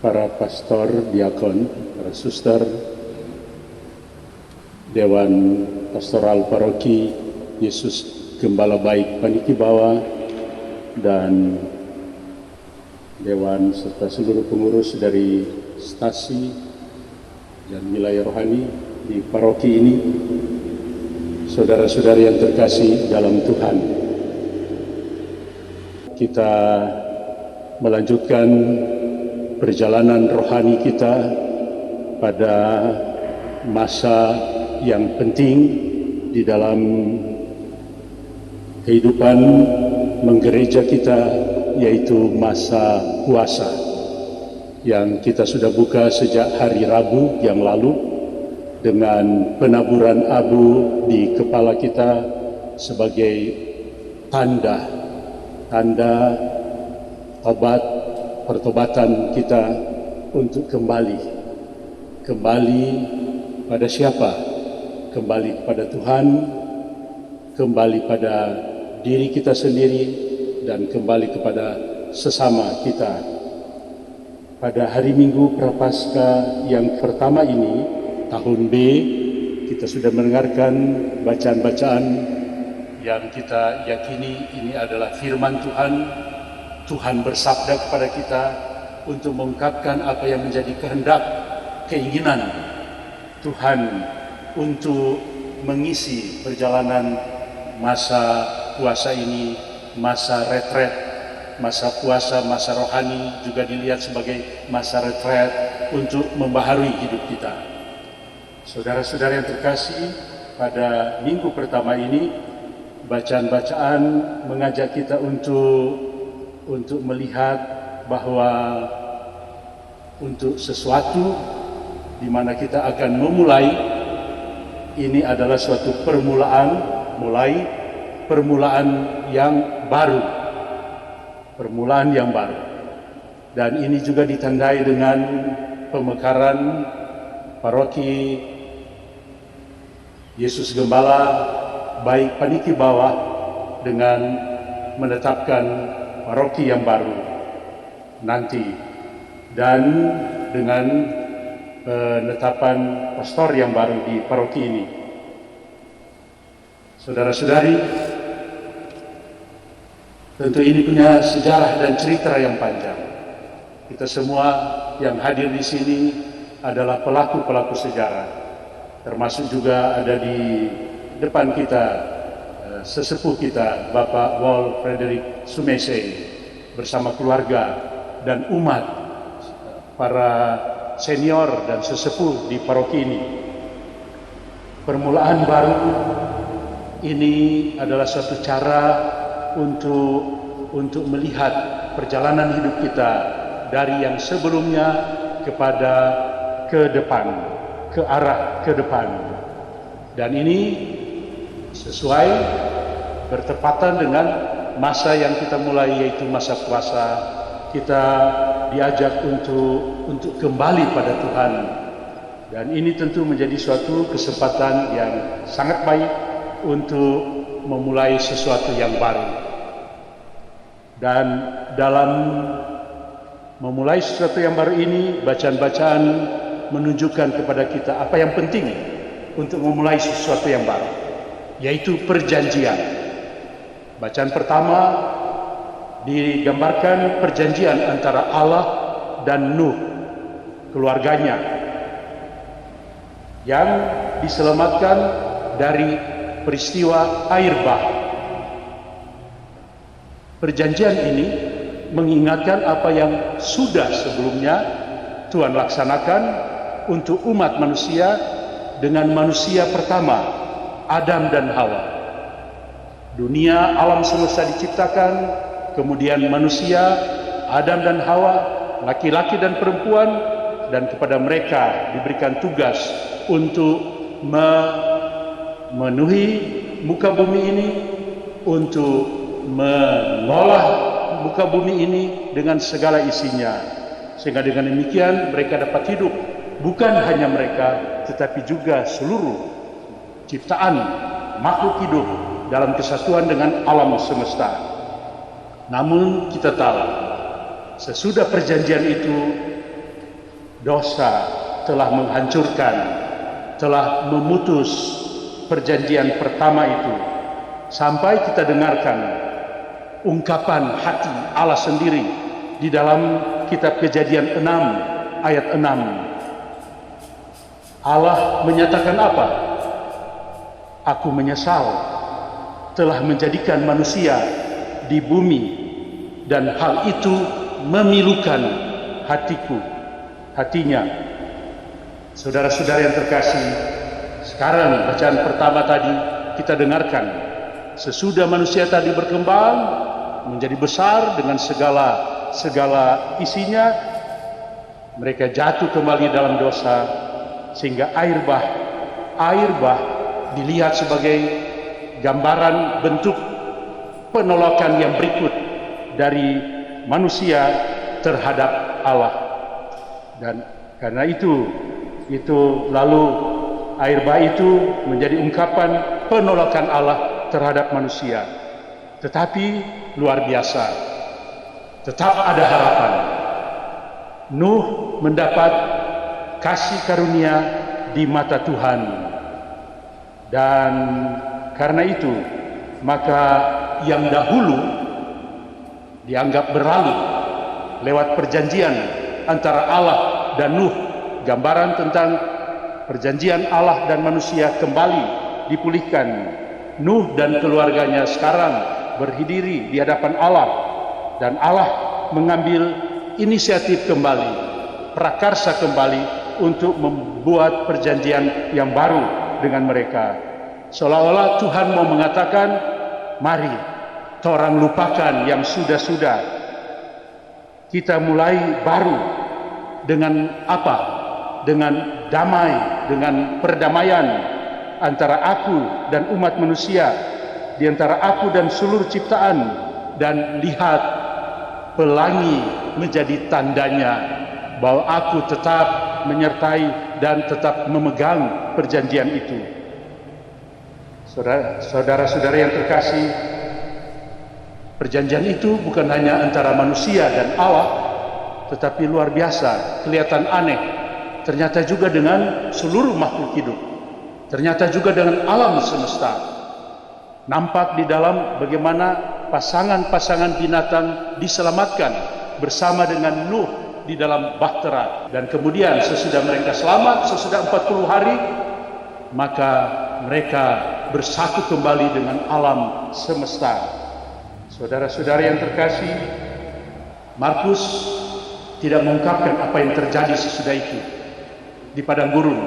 para pastor, diakon, para suster, Dewan Pastoral Paroki Yesus Gembala Baik Panikibawa, dan Dewan serta seluruh pengurus dari stasi dan wilayah rohani di paroki ini, saudara-saudari yang terkasih dalam Tuhan. Kita melanjutkan perjalanan rohani kita pada masa yang penting di dalam kehidupan menggereja kita, yaitu masa puasa yang kita sudah buka sejak hari Rabu yang lalu dengan penaburan abu di kepala kita sebagai tanda pertobatan kita untuk kembali pada siapa? Kembali kepada Tuhan, kembali pada diri kita sendiri, dan kembali kepada sesama kita. Pada hari Minggu Prapaskah yang pertama ini, tahun B, kita sudah mendengarkan bacaan-bacaan yang kita yakini ini adalah firman Tuhan. Tuhan bersabda kepada kita untuk mengungkapkan apa yang menjadi kehendak, keinginan Tuhan untuk mengisi perjalanan masa puasa ini, masa retret, masa puasa, masa rohani juga dilihat sebagai masa retret untuk membaharui hidup kita. Saudara-saudara yang terkasih, pada minggu pertama ini bacaan-bacaan mengajak kita untuk melihat bahwa untuk sesuatu di mana kita akan memulai, ini adalah suatu permulaan yang baru. Dan ini juga ditandai dengan pemekaran paroki Yesus Gembala Baik Panikibawa dengan menetapkan paroki yang baru nanti, dan dengan penetapan pastor yang baru di paroki ini. Saudara-saudari, tentu ini punya sejarah dan cerita yang panjang. Kita semua yang hadir di sini adalah pelaku-pelaku sejarah, termasuk juga ada di depan kita sesepuh kita, Bapak Wol Frederick Sumesey bersama keluarga dan umat, para senior dan sesepuh di paroki ini. Permulaan baru ini adalah suatu cara untuk melihat perjalanan hidup kita dari yang sebelumnya kepada ke arah ke depan. Dan ini sesuai bertepatan dengan masa yang kita mulai, yaitu masa puasa. Kita diajak untuk kembali pada Tuhan, dan ini tentu menjadi suatu kesempatan yang sangat baik untuk memulai sesuatu yang baru. Dan dalam memulai sesuatu yang baru ini, bacaan-bacaan menunjukkan kepada kita apa yang penting untuk memulai sesuatu yang baru, yaitu perjanjian. Bacaan pertama digambarkan perjanjian antara Allah dan Nuh, keluarganya, yang diselamatkan dari peristiwa air bah. Perjanjian ini mengingatkan apa yang sudah sebelumnya Tuhan laksanakan untuk umat manusia dengan manusia pertama, Adam dan Hawa. Dunia alam semesta diciptakan, kemudian manusia, Adam dan Hawa, laki-laki dan perempuan, dan kepada mereka diberikan tugas untuk memenuhi muka bumi ini, untuk mengolah muka bumi ini dengan segala isinya, sehingga dengan demikian mereka dapat hidup. Bukan hanya mereka, tetapi juga seluruh ciptaan makhluk hidup dalam kesatuan dengan alam semesta. Namun kita tahu, sesudah perjanjian itu dosa telah menghancurkan, telah memutus perjanjian pertama itu, sampai kita dengarkan ungkapan hati Allah sendiri di dalam kitab Kejadian 6 ayat 6. Allah menyatakan apa? Aku menyesal telah menjadikan manusia di bumi, dan hal itu memilukan hatinya. Saudara-saudara yang terkasih, sekarang bacaan pertama tadi kita dengarkan, sesudah manusia tadi berkembang menjadi besar dengan segala isinya, mereka jatuh kembali dalam dosa, sehingga air bah dilihat sebagai gambaran bentuk penolakan yang berikut dari manusia terhadap Allah. Dan karena itu lalu air bah itu menjadi ungkapan penolakan Allah terhadap manusia. Tetapi luar biasa, tetap ada harapan. Nuh mendapat kasih karunia di mata Tuhan, dan karena itu maka yang dahulu dianggap berlalu lewat perjanjian antara Allah dan Nuh, gambaran tentang perjanjian Allah dan manusia kembali dipulihkan. Nuh dan keluarganya sekarang berdiri di hadapan Allah, dan Allah mengambil inisiatif kembali, prakarsa kembali untuk membuat perjanjian yang baru dengan mereka. Seolah-olah Tuhan mau mengatakan, mari torang lupakan yang sudah-sudah, kita mulai baru dengan apa? Dengan damai, dengan perdamaian antara aku dan umat manusia, di antara aku dan seluruh ciptaan. Dan lihat, pelangi menjadi tandanya bahwa aku tetap menyertai dan tetap memegang perjanjian itu. Saudara-saudara yang terkasih, perjanjian itu bukan hanya antara manusia dan Allah, tetapi luar biasa, kelihatan aneh. Ternyata juga dengan seluruh makhluk hidup. Ternyata juga dengan alam semesta. Nampak di dalam bagaimana pasangan-pasangan binatang diselamatkan bersama dengan Nuh di dalam bahtera. Dan kemudian sesudah mereka selamat, sesudah 40 hari, maka mereka bersatu kembali dengan alam semesta. Saudara-saudara yang terkasih, Markus tidak mengungkapkan apa yang terjadi sesudah itu di padang gurun.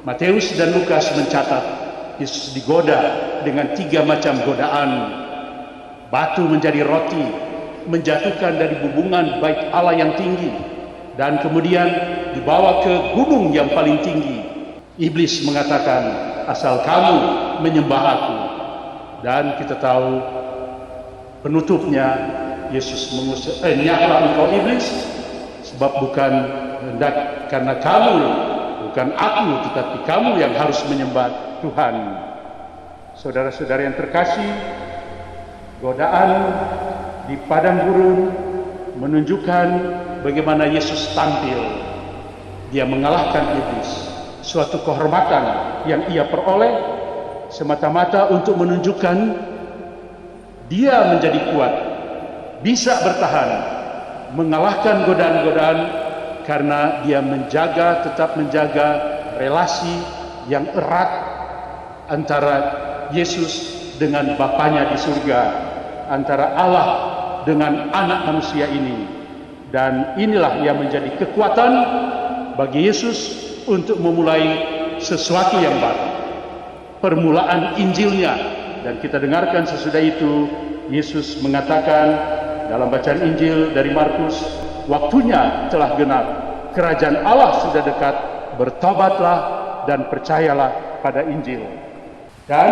Matius dan Lukas mencatat Yesus digoda dengan 3 macam godaan. Batu menjadi roti, menjatuhkan dari hubungan bait Allah yang tinggi, dan kemudian dibawa ke gunung yang paling tinggi. Iblis mengatakan, asal kamu menyembah aku. Dan kita tahu penutupnya, Yesus mengusir, nyaklah engkau iblis, sebab bukan hendak karena kamu, bukan aku, tetapi kamu yang harus menyembah Tuhan. Saudara-saudara yang terkasih, godaan di padang gurun menunjukkan bagaimana Yesus tampil. Dia mengalahkan iblis. Suatu kehormatan yang ia peroleh semata-mata untuk menunjukkan dia menjadi kuat, bisa bertahan, mengalahkan godaan-godaan, karena dia tetap menjaga relasi yang erat antara Yesus dengan Bapanya di surga, antara Allah dengan anak manusia ini. Dan inilah yang menjadi kekuatan bagi Yesus untuk memulai sesuatu yang baru, permulaan Injilnya. Dan kita dengarkan sesudah itu Yesus mengatakan dalam bacaan Injil dari Markus, waktunya telah genap, kerajaan Allah sudah dekat, bertobatlah dan percayalah pada Injil. Dan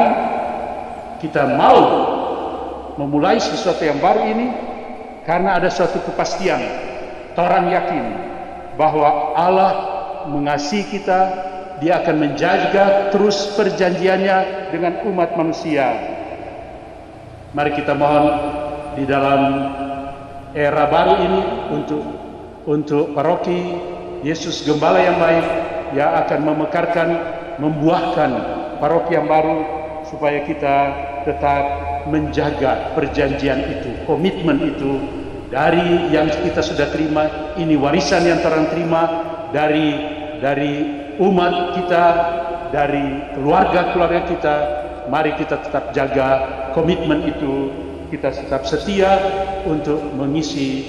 kita mau memulai sesuatu yang baru ini karena ada suatu kepastian. Torang yakin bahwa Allah mengasihi kita, Dia akan menjaga terus perjanjiannya dengan umat manusia. Mari kita mohon di dalam era baru ini untuk paroki Yesus Gembala yang baik yang akan memekarkan, membuahkan paroki yang baru, supaya kita tetap menjaga perjanjian itu, komitmen itu, dari yang kita sudah terima. Ini warisan yang terang terima dari umat kita, dari keluarga kita. Mari kita tetap jaga komitmen itu, kita tetap setia untuk mengisi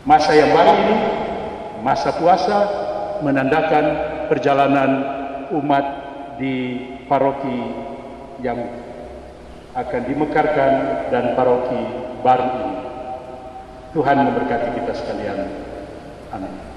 masa yang baru ini, masa puasa, menandakan perjalanan umat di paroki yang akan dimekarkan dan paroki baru ini. Tuhan memberkati kita sekalian. Amin.